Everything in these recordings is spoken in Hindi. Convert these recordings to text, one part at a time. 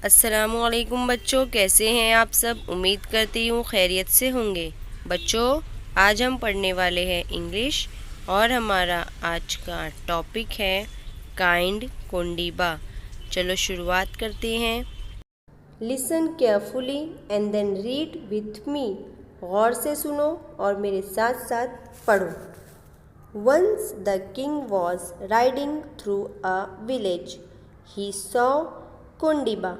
अस्सलामुअलैकुम बच्चों, कैसे हैं आप सब। उम्मीद करती हूँ खैरियत से होंगे। बच्चों, आज हम पढ़ने वाले हैं इंग्लिश और हमारा आज का टॉपिक है काइंड कोंडीबा। चलो शुरुआत करते हैं। Listen carefully and then read with me. गौर से सुनो और मेरे साथ साथ पढ़ो। Once the king was riding through a village, he saw Kondiba.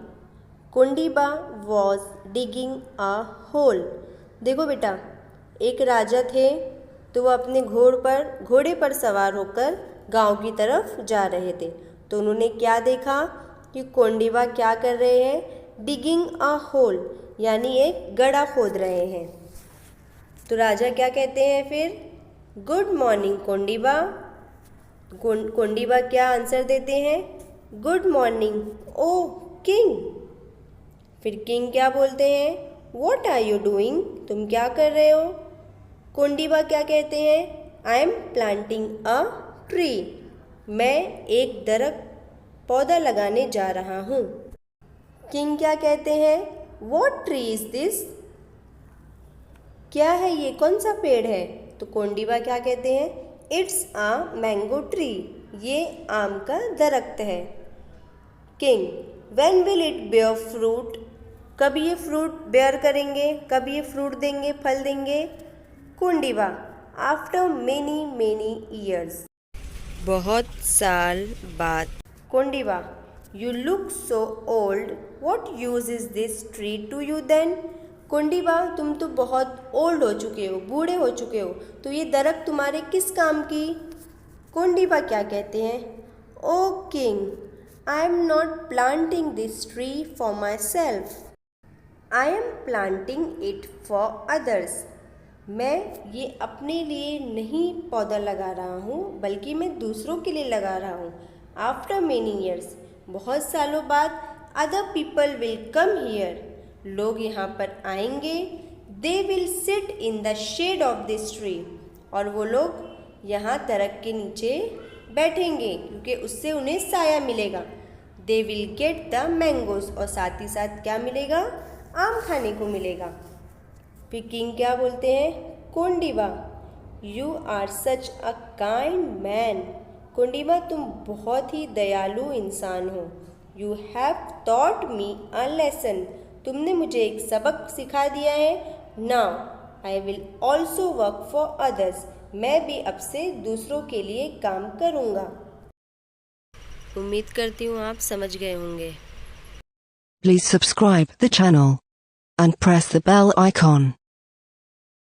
Kondiba was digging a hole. देखो बेटा, एक राजा थे तो वो अपने घोड़े पर सवार होकर गांव की तरफ जा रहे थे। तो उन्होंने क्या देखा कि कोंडीबा क्या कर रहे हैं, डिगिंग अ होल, यानी एक गड्ढा खोद रहे हैं। तो राजा क्या कहते हैं फिर, गुड मॉर्निंग कोंडीबा। कोंडीबा क्या आंसर देते हैं, गुड मॉर्निंग ओ किंग। फिर किंग क्या बोलते हैं, वॉट आर यू डूइंग, तुम क्या कर रहे हो। कोंडीबा क्या कहते हैं, आई एम प्लांटिंग अ ट्री, मैं एक पौधा लगाने जा रहा हूँ। किंग क्या कहते हैं, वॉट ट्री इज दिस, क्या है ये, कौन सा पेड़ है। तो कोंडीबा क्या कहते हैं, इट्स अ मैंगो ट्री, ये आम का दरख्त है। King, when will it bear fruit, कब ये फ्रूट बेयर करेंगे, कब ये फ्रूट देंगे, फल देंगे। Kondiba, after many many years, बहुत साल बाद। Kondiba, you look so old, what use is this tree to you then. Kondiba, तुम तो बहुत ओल्ड हो चुके हो, बूढ़े हो चुके हो, तो ये दरख्त तुम्हारे किस काम की। कोंडीबा क्या कहते हैं, O king, I am not planting this tree for myself, I am planting it for others. मैं ये अपने लिए नहीं पौधा लगा रहा हूँ, बल्कि मैं दूसरों के लिए लगा रहा हूँ। आफ्टर मेनी ईयर्स, बहुत सालों बाद, other people will come here, लोग यहाँ पर आएंगे। They will sit in the shade of this tree, और वो लोग यहाँ दरख्त के नीचे बैठेंगे क्योंकि उससे उन्हें साया मिलेगा। They will get the mangoes, और साथ ही साथ क्या मिलेगा, आम खाने को मिलेगा। फिर किंग क्या बोलते हैं, Kondiba, you are such a kind man. Kondiba, तुम बहुत ही दयालु इंसान हो। You have taught me a lesson, तुमने मुझे एक सबक सिखा दिया है। Now I will also work for others, मैं भी अब से दूसरों के लिए काम करूँगा। उम्मीद करती हूँ आप समझ गए होंगे। Please subscribe the channel and press the bell icon.